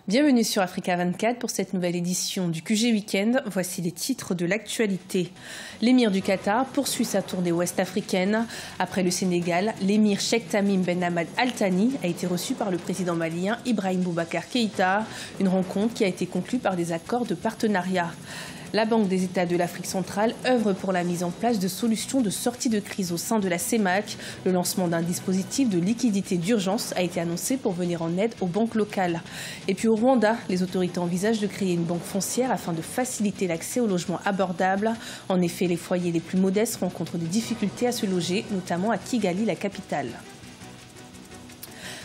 Bienvenue sur Africa 24 pour cette nouvelle édition du QG Week-end. Voici les titres de l'actualité. L'émir du Qatar poursuit sa tournée ouest-africaine. Après le Sénégal, l'émir Cheikh Tamim Ben Hamad Al Thani a été reçu par le président malien Ibrahim Boubacar Keïta. Une rencontre qui a été conclue par des accords de partenariat. La Banque des États de l'Afrique centrale œuvre pour la mise en place de solutions de sortie de crise au sein de la CEMAC. Le lancement d'un dispositif de liquidité d'urgence a été annoncé pour venir en aide aux banques locales. Et puis au Rwanda, les autorités envisagent de créer une banque foncière afin de faciliter l'accès au logement abordable. En effet, les foyers les plus modestes rencontrent des difficultés à se loger, notamment à Kigali, la capitale.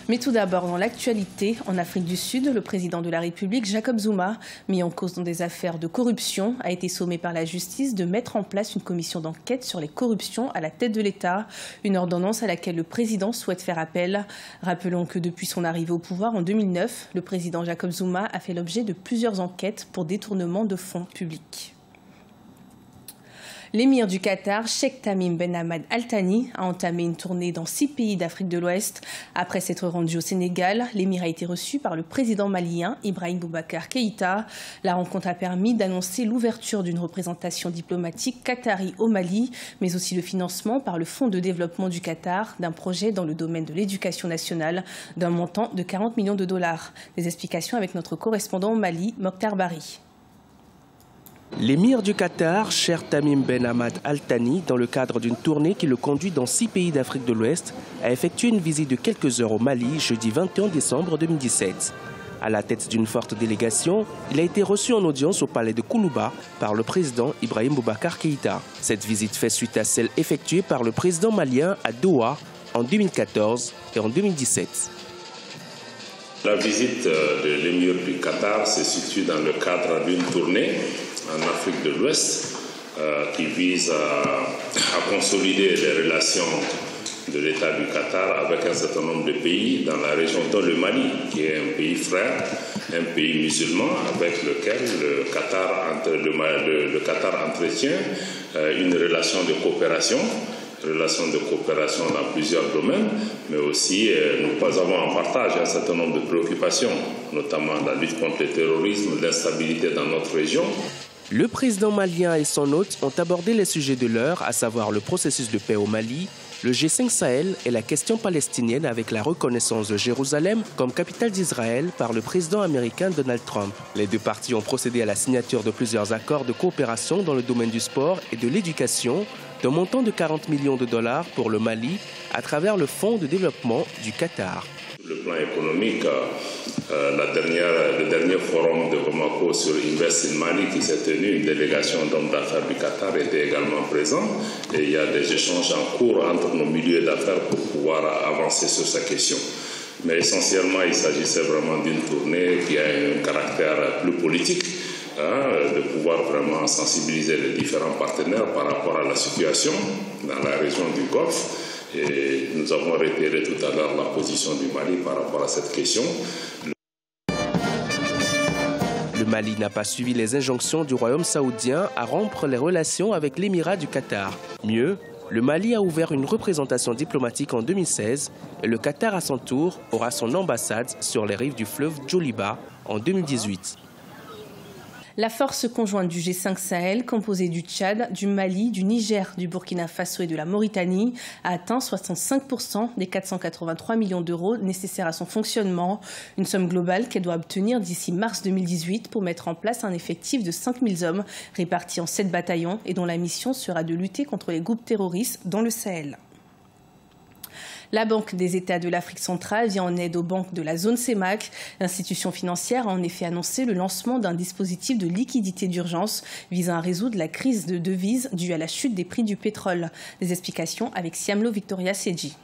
Mais tout d'abord, dans l'actualité, en Afrique du Sud, le président de la République, Jacob Zuma, mis en cause dans des affaires de corruption, a été sommé par la justice de mettre en place une commission d'enquête sur les corruptions à la tête de l'État, une ordonnance à laquelle le président souhaite faire appel. Rappelons que depuis son arrivée au pouvoir en 2009, le président Jacob Zuma a fait l'objet de plusieurs enquêtes pour détournement de fonds publics. L'émir du Qatar, Cheikh Tamim Ben Hamad Al Thani, a entamé une tournée dans 6 pays d'Afrique de l'Ouest. Après s'être rendu au Sénégal, l'émir a été reçu par le président malien Ibrahim Boubacar Keïta. La rencontre a permis d'annoncer l'ouverture d'une représentation diplomatique qatari au Mali, mais aussi le financement par le Fonds de développement du Qatar d'un projet dans le domaine de l'éducation nationale d'un montant de 40 millions de dollars. Des explications avec notre correspondant au Mali, Mokhtar Bari. L'émir du Qatar, Cheikh Tamim Ben Hamad Al Thani, dans le cadre d'une tournée qui le conduit dans 6 pays d'Afrique de l'Ouest, a effectué une visite de quelques heures au Mali jeudi 21 décembre 2017. À la tête d'une forte délégation, il a été reçu en audience au palais de Koulouba par le président Ibrahim Boubacar Keïta. Cette visite fait suite à celle effectuée par le président malien à Doha en 2014 et en 2017. La visite de l'émir du Qatar se situe dans le cadre d'une tournée en Afrique de l'Ouest qui vise à consolider les relations de l'État du Qatar avec un certain nombre de pays dans la région, dont le Mali, qui est un pays frère, un pays musulman avec lequel le Qatar entretient une relation de coopération dans plusieurs domaines, mais aussi nous avons en partage un certain nombre de préoccupations, notamment la lutte contre le terrorisme, l'instabilité dans notre région. Le président malien et son hôte ont abordé les sujets de l'heure, à savoir le processus de paix au Mali, le G5 Sahel et la question palestinienne avec la reconnaissance de Jérusalem comme capitale d'Israël par le président américain Donald Trump. Les deux parties ont procédé à la signature de plusieurs accords de coopération dans le domaine du sport et de l'éducation, d'un montant de 40 millions de dollars pour le Mali à travers le Fonds de développement du Qatar. Le plan économique, le dernier forum de Bamako sur Invest in Mali qui s'est tenu, une délégation d'hommes d'affaires du Qatar était également présente et il y a des échanges en cours entre nos milieux d'affaires pour pouvoir avancer sur cette question. Mais essentiellement, il s'agissait vraiment d'une tournée qui a un caractère plus politique, de pouvoir vraiment sensibiliser les différents partenaires par rapport à la situation dans la région du Golfe. Et nous avons réitéré tout à l'heure la position du Mali par rapport à cette question. Le Mali n'a pas suivi les injonctions du royaume saoudien à rompre les relations avec l'émirat du Qatar. Mieux, le Mali a ouvert une représentation diplomatique en 2016 et le Qatar à son tour aura son ambassade sur les rives du fleuve Djoliba en 2018. La force conjointe du G5 Sahel, composée du Tchad, du Mali, du Niger, du Burkina Faso et de la Mauritanie, a atteint 65% des 483 millions d'euros nécessaires à son fonctionnement. Une somme globale qu'elle doit obtenir d'ici mars 2018 pour mettre en place un effectif de 5000 hommes répartis en 7 bataillons et dont la mission sera de lutter contre les groupes terroristes dans le Sahel. La Banque des États de l'Afrique centrale vient en aide aux banques de la zone CEMAC. L'institution financière a en effet annoncé le lancement d'un dispositif de liquidité d'urgence visant à résoudre la crise de devises due à la chute des prix du pétrole. Des explications avec Siamlo Victoria Sedji.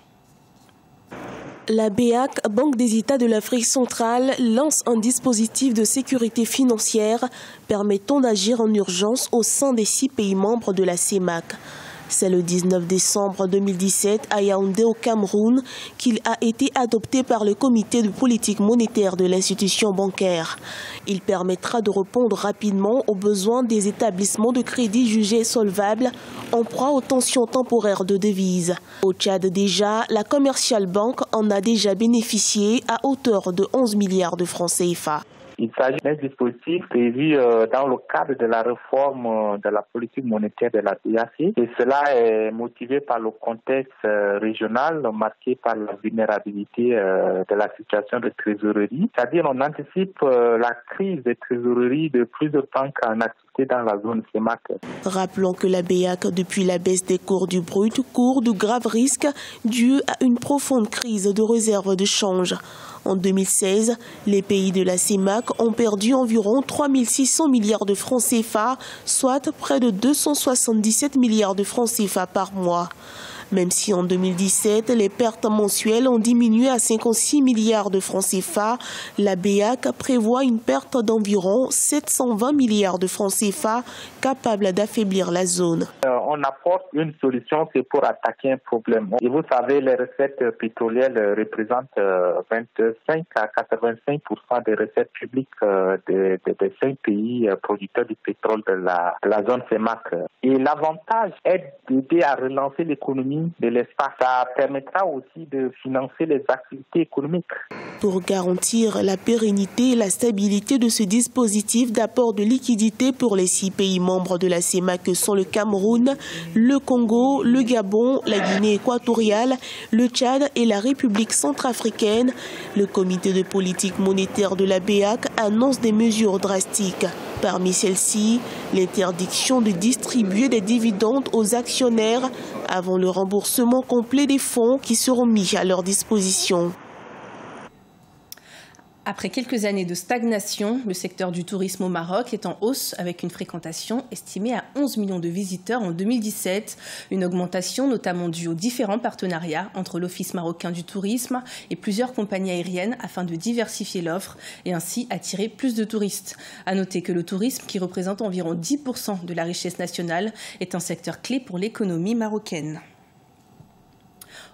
La BEAC, Banque des États de l'Afrique centrale, lance un dispositif de sécurité financière permettant d'agir en urgence au sein des 6 pays membres de la CEMAC. C'est le 19 décembre 2017 à Yaoundé au Cameroun qu'il a été adopté par le comité de politique monétaire de l'institution bancaire. Il permettra de répondre rapidement aux besoins des établissements de crédit jugés solvables en proie aux tensions temporaires de devises. Au Tchad déjà, la Commercial Bank en a déjà bénéficié à hauteur de 11 milliards de francs CFA. Il s'agit d'un dispositif prévu dans le cadre de la réforme de la politique monétaire de la BAC et cela est motivé par le contexte régional marqué par la vulnérabilité de la situation de trésorerie. C'est-à-dire on anticipe la crise de trésorerie de plusieurs banques en activité dans la zone CEMAC. Rappelons que la BEAC, depuis la baisse des cours du brut, court de graves risques dus à une profonde crise de réserve de change. En 2016, les pays de la CEMAC ont perdu environ 3 600 milliards de francs CFA, soit près de 277 milliards de francs CFA par mois. Même si en 2017, les pertes mensuelles ont diminué à 56 milliards de francs CFA, la BEAC prévoit une perte d'environ 720 milliards de francs CFA capable d'affaiblir la zone. On apporte une solution, c'est pour attaquer un problème. Et vous savez, les recettes pétrolières représentent 25 à 85% des recettes publiques des 5 pays producteurs du pétrole de la zone CEMAC. Et l'avantage est d'aider à relancer l'économie de l'espace. Ça permettra aussi de financer les activités économiques. Pour garantir la pérennité et la stabilité de ce dispositif d'apport de liquidités pour les 6 pays membres de la CEMAC que sont le Cameroun, le Congo, le Gabon, la Guinée équatoriale, le Tchad et la République centrafricaine, le comité de politique monétaire de la BEAC annonce des mesures drastiques. Parmi celles-ci, l'interdiction de distribuer des dividendes aux actionnaires avant le remboursement complet des fonds qui seront mis à leur disposition. Après quelques années de stagnation, le secteur du tourisme au Maroc est en hausse avec une fréquentation estimée à 11 millions de visiteurs en 2017. Une augmentation notamment due aux différents partenariats entre l'Office marocain du tourisme et plusieurs compagnies aériennes afin de diversifier l'offre et ainsi attirer plus de touristes. À noter que le tourisme, qui représente environ 10% de la richesse nationale, est un secteur clé pour l'économie marocaine.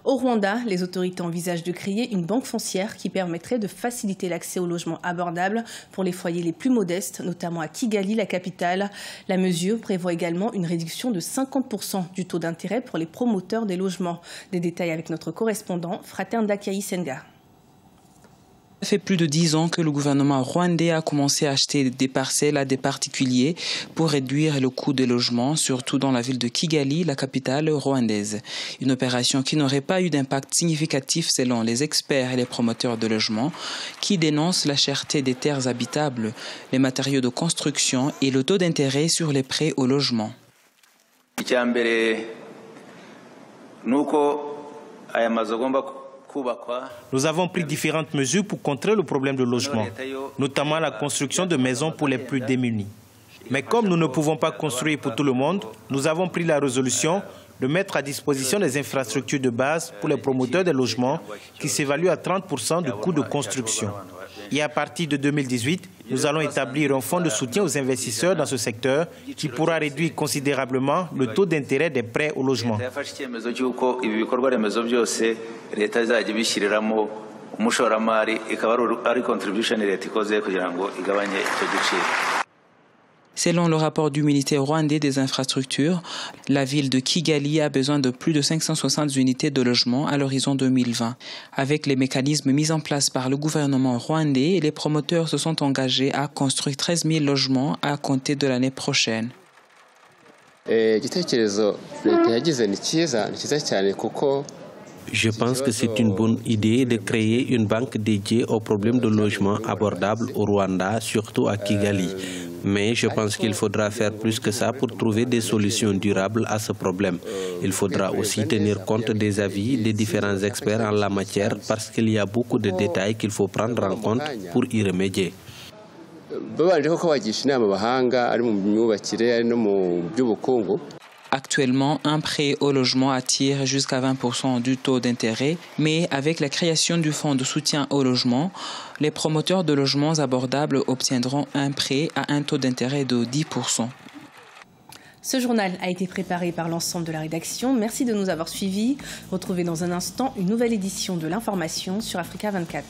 Au Rwanda, les autorités envisagent de créer une banque foncière qui permettrait de faciliter l'accès au logement abordable pour les foyers les plus modestes, notamment à Kigali, la capitale. La mesure prévoit également une réduction de 50% du taux d'intérêt pour les promoteurs des logements. Des détails avec notre correspondant, Frater Ndakayi Senga. Ça fait plus de 10 ans que le gouvernement rwandais a commencé à acheter des parcelles à des particuliers pour réduire le coût des logements, surtout dans la ville de Kigali, la capitale rwandaise. Une opération qui n'aurait pas eu d'impact significatif selon les experts et les promoteurs de logements, qui dénoncent la cherté des terres habitables, les matériaux de construction et le taux d'intérêt sur les prêts au logement. Nous avons pris différentes mesures pour contrer le problème de logement, notamment la construction de maisons pour les plus démunis. Mais comme nous ne pouvons pas construire pour tout le monde, nous avons pris la résolution de mettre à disposition des infrastructures de base pour les promoteurs des logements qui s'évaluent à 30% du coût de construction. Et à partir de 2018, nous allons établir un fonds de soutien aux investisseurs dans ce secteur qui pourra réduire considérablement le taux d'intérêt des prêts au logement. Selon le rapport du ministère rwandais des infrastructures, la ville de Kigali a besoin de plus de 560 unités de logement à l'horizon 2020. Avec les mécanismes mis en place par le gouvernement rwandais, les promoteurs se sont engagés à construire 13 000 logements à compter de l'année prochaine. Je pense que c'est une bonne idée de créer une banque dédiée aux problèmes de logement abordables au Rwanda, surtout à Kigali. Mais je pense qu'il faudra faire plus que ça pour trouver des solutions durables à ce problème. Il faudra aussi tenir compte des avis des différents experts en la matière parce qu'il y a beaucoup de détails qu'il faut prendre en compte pour y remédier. Actuellement, un prêt au logement attire jusqu'à 20% du taux d'intérêt, mais avec la création du fonds de soutien au logement, les promoteurs de logements abordables obtiendront un prêt à un taux d'intérêt de 10%. Ce journal a été préparé par l'ensemble de la rédaction. Merci de nous avoir suivis. Retrouvez dans un instant une nouvelle édition de l'information sur Africa 24.